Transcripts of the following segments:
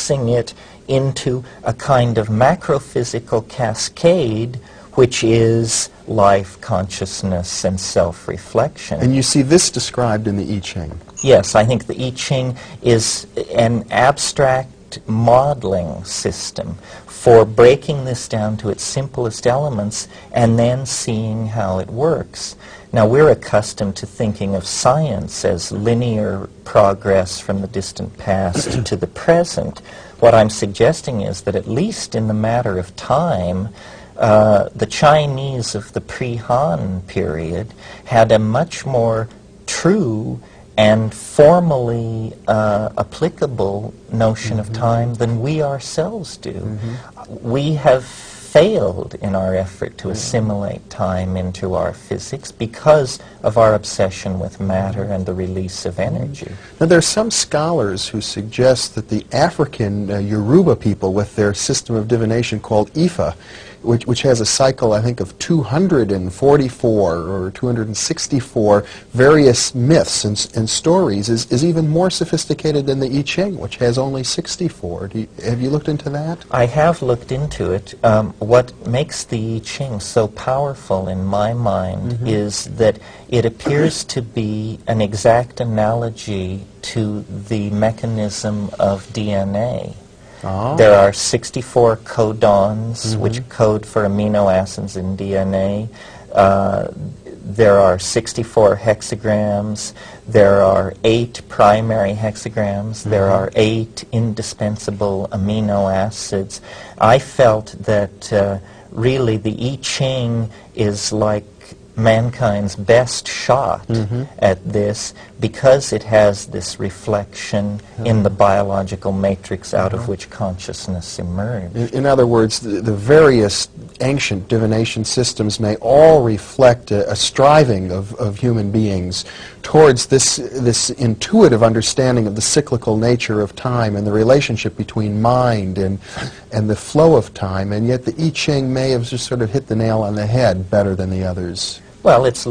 reducing it into a kind of macrophysical cascade, which is life, consciousness, and self-reflection. And you see this described in the I Ching. Yes, I think the I Ching is an abstract modeling system for breaking this down to its simplest elements and then seeing how it works. Now, we're accustomed to thinking of science as linear progress from the distant past to the present. What I'm suggesting is that at least in the matter of time, the Chinese of the pre-Han period had a much more true and formally applicable notion of time than we ourselves do. We have failed in our effort to assimilate time into our physics because of our obsession with matter and the release of energy. Now, there are some scholars who suggest that the African Yoruba people, with their system of divination called Ifa, which has a cycle, I think, of 244 or 264 various myths and stories, is even more sophisticated than the I Ching, which has only 64. Have you looked into that? I have looked into it. What makes the I Ching so powerful in my mind is that it appears to be an exact analogy to the mechanism of DNA. Oh. There are 64 codons which code for amino acids in DNA. There are 64 hexagrams. There are 8 primary hexagrams. There are 8 indispensable amino acids. I felt that really the I Ching is like mankind's best shot at this because it has this reflection in the biological matrix out of which consciousness emerged. In other words, the various ancient divination systems may all reflect a striving of human beings towards this intuitive understanding of the cyclical nature of time and the relationship between mind and the flow of time, and yet the I Ching may have just sort of hit the nail on the head better than the others. Well, it's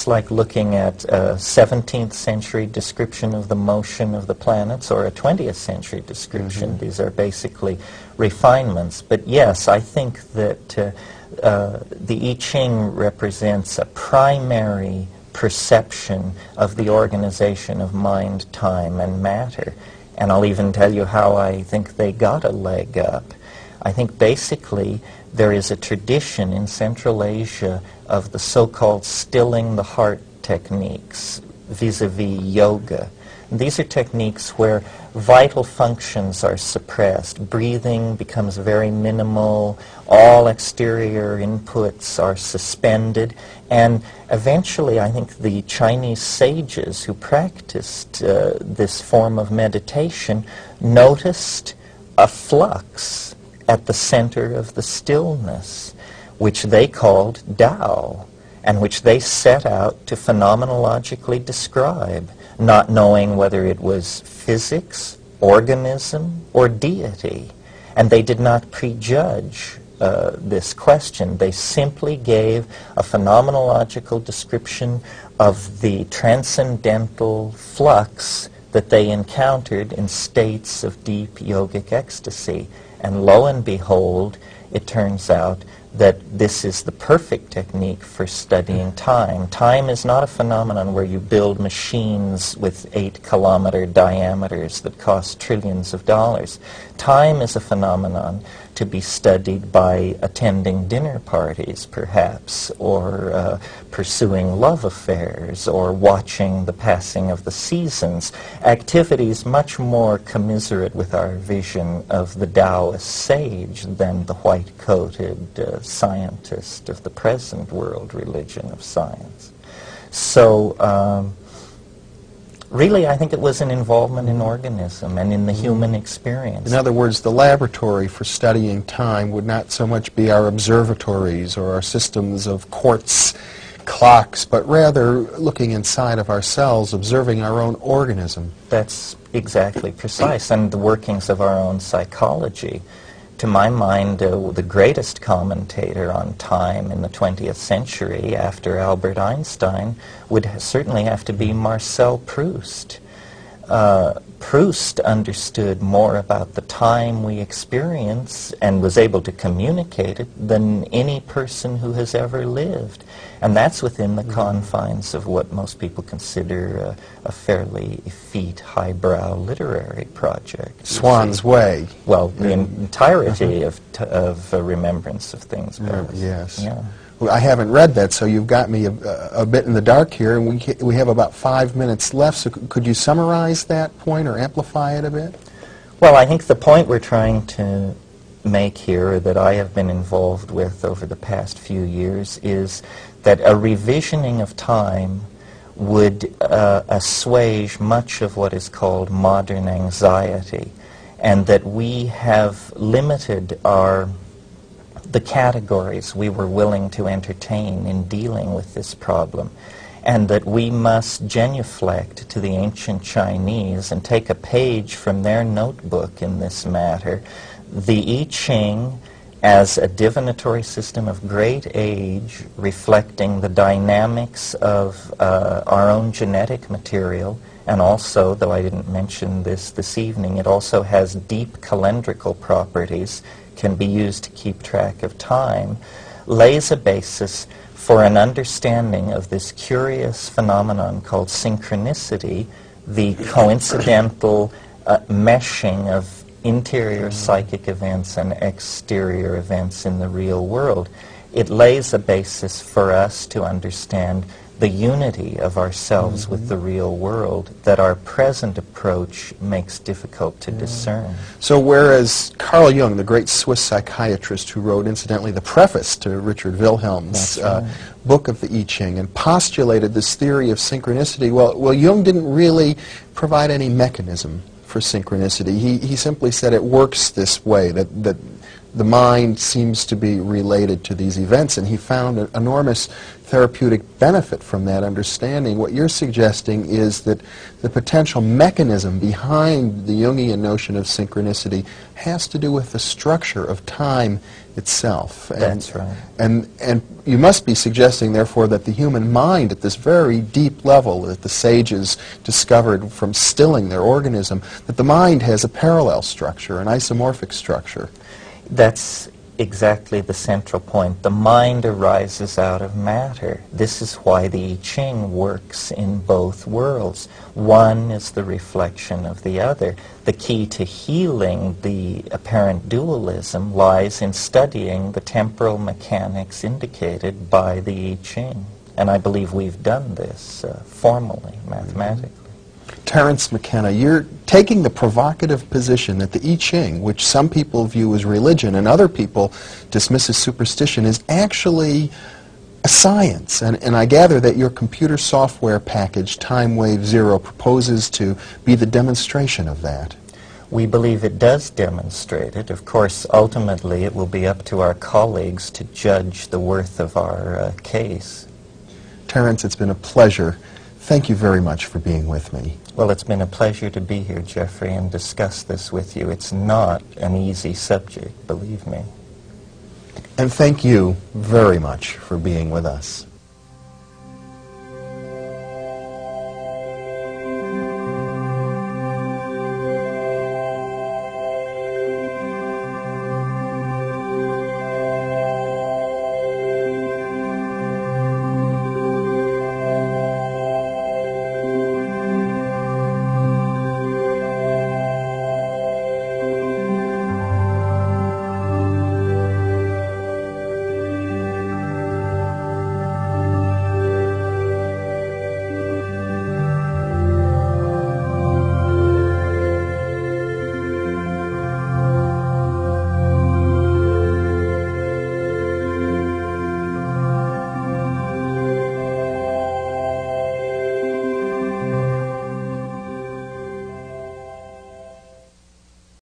like looking at a 17th century description of the motion of the planets or a 20th century description. These are basically refinements. But yes, I think that the I Ching represents a primary perception of the organization of mind, time, and matter. And I'll even tell you how I think they got a leg up. I think basically there is a tradition in Central Asia of the so-called stilling the heart techniques vis-a-vis yoga. And these are techniques where vital functions are suppressed. Breathing becomes very minimal. All exterior inputs are suspended. And eventually, I think the Chinese sages who practiced this form of meditation noticed a flux at the center of the stillness, which they called Tao, and which they set out to phenomenologically describe, not knowing whether it was physics, organism, or deity. And they did not prejudge this question. They simply gave a phenomenological description of the transcendental flux that they encountered in states of deep yogic ecstasy. And lo and behold, it turns out that this is the perfect technique for studying time. Time is not a phenomenon where you build machines with 8-kilometer diameters that cost trillions of dollars. Time is a phenomenon to be studied by attending dinner parties, perhaps, or pursuing love affairs, or watching the passing of the seasons. Activities much more commiserate with our vision of the Taoist sage than the white-coated scientist of the present world religion of science. So, really, I think it was an involvement in organism and in the human experience. In other words, the laboratory for studying time would not so much be our observatories or our systems of quartz clocks, but rather looking inside of ourselves, observing our own organism. That's exactly precise, and the workings of our own psychology. To my mind, the greatest commentator on time in the 20th century, after Albert Einstein, would certainly have to be Marcel Proust. Proust understood more about the time we experience and was able to communicate it than any person who has ever lived. And that's within the confines of what most people consider a fairly effete, highbrow literary project. Swan's Way. Well, the entirety of Remembrance of Things Past. Yes. Yeah. Well, I haven't read that, so you've got me a bit in the dark here, and we have about 5 minutes left, so could you summarize that point or amplify it a bit? Well, I think the point we're trying to make here, or that I have been involved with over the past few years, is that a revisioning of time would assuage much of what is called modern anxiety, and that we have limited the categories we were willing to entertain in dealing with this problem, and that we must genuflect to the ancient Chinese and take a page from their notebook in this matter. The I Ching as a divinatory system of great age, reflecting the dynamics of our own genetic material, and also, though I didn't mention this evening, it also has deep calendrical properties, can be used to keep track of time, lays a basis for an understanding of this curious phenomenon called synchronicity, the coincidental meshing of interior psychic events and exterior events in the real world. It lays a basis for us to understand the unity of ourselves with the real world that our present approach makes difficult to discern. So whereas Carl Jung, the great Swiss psychiatrist who wrote, incidentally, the preface to Richard Wilhelm's book of the I Ching and postulated this theory of synchronicity, well, Jung didn't really provide any mechanism for synchronicity. He simply said it works this way, that the mind seems to be related to these events, and he found an enormous therapeutic benefit from that understanding. What you're suggesting is that the potential mechanism behind the Jungian notion of synchronicity has to do with the structure of time itself. That's right. And you must be suggesting, therefore, that the human mind at this very deep level that the sages discovered from stilling their organism, that the mind has a parallel structure, an isomorphic structure. That's exactly the central point. The mind arises out of matter. This is why the I Ching works in both worlds. One is the reflection of the other. The key to healing the apparent dualism lies in studying the temporal mechanics indicated by the I Ching. And I believe we've done this formally, mathematically. Terence McKenna, you're taking the provocative position that the I Ching, which some people view as religion and other people dismiss as superstition, is actually a science. And I gather that your computer software package, Time Wave Zero, proposes to be the demonstration of that. We believe it does demonstrate it. Of course, ultimately, it will be up to our colleagues to judge the worth of our case. Terence, it's been a pleasure. Thank you very much for being with me. Well, it's been a pleasure to be here, Jeffrey, and discuss this with you. It's not an easy subject, believe me. And thank you very much for being with us.